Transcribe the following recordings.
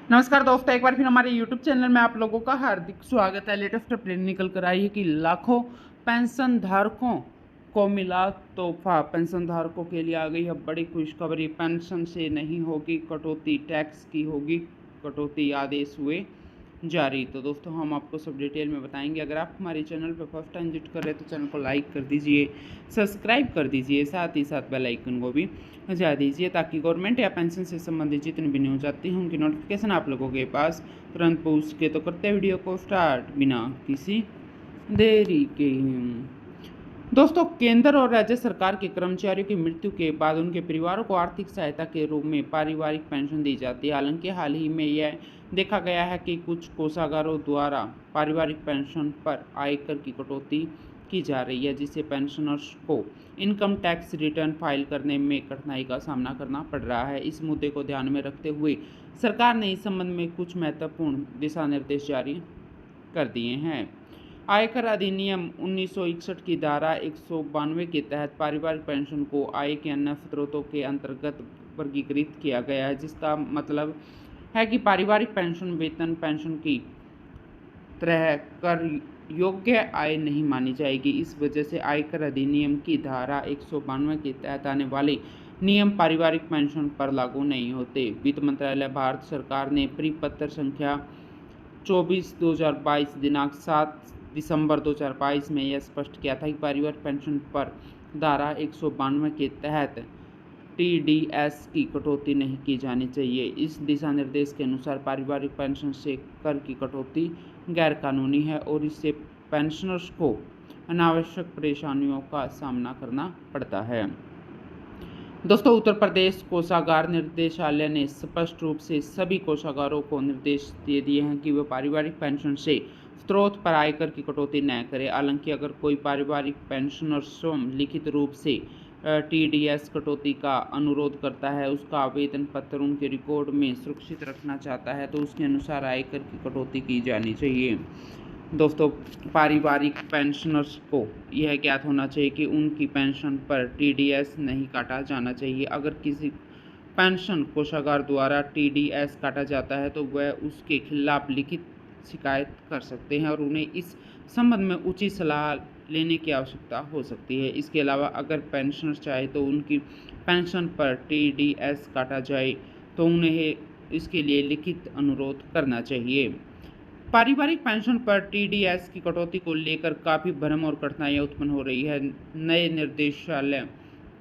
नमस्कार दोस्तों, एक बार फिर हमारे YouTube चैनल में आप लोगों का हार्दिक स्वागत है। लेटेस्ट अपडेट निकल कर आई है कि लाखों पेंशन धारकों को मिला तोहफा। पेंशन धारकों के लिए आ गई है बड़ी खुशखबरी। पेंशन से नहीं होगी कटौती, टैक्स की होगी कटौती, आदेश हुए जारी। तो दोस्तों हम आपको सब डिटेल में बताएंगे। अगर आप हमारे चैनल पर फर्स्ट टाइम विजिट कर रहे हैं तो चैनल को लाइक कर दीजिए, सब्सक्राइब कर दीजिए, साथ ही साथ बेल आइकन को भी बजा दीजिए ताकि गवर्नमेंट या पेंशन से संबंधित जितनी भी न्यूज़ आती हैं उनकी नोटिफिकेशन आप लोगों के पास तुरंत पहुँच के। तो करते वीडियो को स्टार्ट बिना किसी देरी के। दोस्तों, केंद्र और राज्य सरकार के कर्मचारियों की मृत्यु के बाद उनके परिवारों को आर्थिक सहायता के रूप में पारिवारिक पेंशन दी जाती है। हालांकि हाल ही में यह देखा गया है कि कुछ कोषागारों द्वारा पारिवारिक पेंशन पर आयकर की कटौती की जा रही है, जिससे पेंशनर्स को इनकम टैक्स रिटर्न फाइल करने में कठिनाई का सामना करना पड़ रहा है। इस मुद्दे को ध्यान में रखते हुए सरकार ने इस संबंध में कुछ महत्वपूर्ण दिशा निर्देश जारी कर दिए हैं। आयकर अधिनियम 1961 की धारा 192 के तहत पारिवारिक पेंशन को आय के अन्य स्रोतों के अंतर्गत वर्गीकृत किया गया है, जिसका मतलब है कि पारिवारिक पेंशन वेतन पेंशन की तरह कर योग्य आय नहीं मानी जाएगी। इस वजह से आयकर अधिनियम की धारा 192 के तहत आने वाले नियम पारिवारिक पेंशन पर लागू नहीं होते। वित्त मंत्रालय भारत सरकार ने परिपत्र संख्या 24/2022 दिनांक 7 दिसंबर 2022 में यह स्पष्ट किया था कि पारिवारिक पेंशन पर धारा 192 के तहत टीडीएस की कटौती नहीं की जानी चाहिए। इस दिशा निर्देश के अनुसार पारिवारिक पेंशन से कर की कटौती गैरकानूनी है और इससे पेंशनर्स को अनावश्यक परेशानियों का सामना करना पड़ता है। दोस्तों, उत्तर प्रदेश कोषागार निर्देशालय ने स्पष्ट रूप से सभी कोषागारों को निर्देश दे दिए हैं कि वे पारिवारिक पेंशन से स्रोत पर आयकर की कटौती न करें। हालांकि अगर कोई पारिवारिक पेंशनर स्वयं लिखित रूप से टीडीएस कटौती का अनुरोध करता है, उसका आवेदन पत्र उनके रिकॉर्ड में सुरक्षित रखना चाहता है, तो उसके अनुसार आयकर की कटौती की जानी चाहिए। दोस्तों, पारिवारिक पेंशनर्स को यह ज्ञात होना चाहिए कि उनकी पेंशन पर टीडीएस नहीं काटा जाना चाहिए। अगर किसी पेंशन कोषागार द्वारा टीडीएस काटा जाता है तो वह उसके खिलाफ लिखित शिकायत कर सकते हैं और उन्हें इस संबंध में उचित सलाह लेने की आवश्यकता हो सकती है। इसके अलावा अगर पेंशनर चाहे तो उनकी पेंशन पर टीडीएस काटा जाए तो उन्हें इसके लिए लिखित अनुरोध करना चाहिए। पारिवारिक पेंशन पर टीडीएस की कटौती को लेकर काफ़ी भ्रम और कठिनाइयाँ उत्पन्न हो रही है। नए निर्देशालय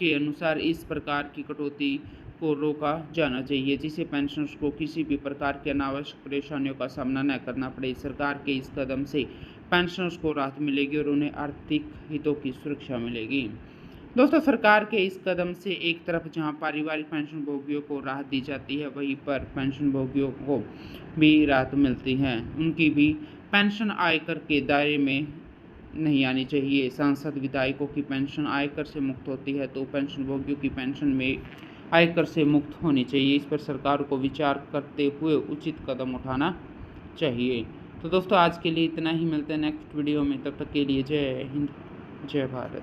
के अनुसार इस प्रकार की कटौती को रोका जाना चाहिए, जिससे पेंशनर्स को किसी भी प्रकार की अनावश्यक परेशानियों का सामना न करना पड़े। सरकार के इस कदम से पेंशनर्स को राहत मिलेगी और उन्हें आर्थिक हितों की सुरक्षा मिलेगी। दोस्तों, सरकार के इस कदम से एक तरफ जहां पारिवारिक पेंशन भोगियों को राहत दी जाती है, वहीं पर पेंशन भोगियों को भी राहत मिलती है। उनकी भी पेंशन आयकर के दायरे में नहीं आनी चाहिए। सांसद विधायकों की पेंशन आयकर से मुक्त होती है, तो पेंशन भोगियों की पेंशन में आयकर से मुक्त होनी चाहिए। इस पर सरकार को विचार करते हुए उचित कदम उठाना चाहिए। तो दोस्तों, आज के लिए इतना ही। मिलते हैं नेक्स्ट वीडियो में। तब तक के लिए जय हिंद, जय भारत।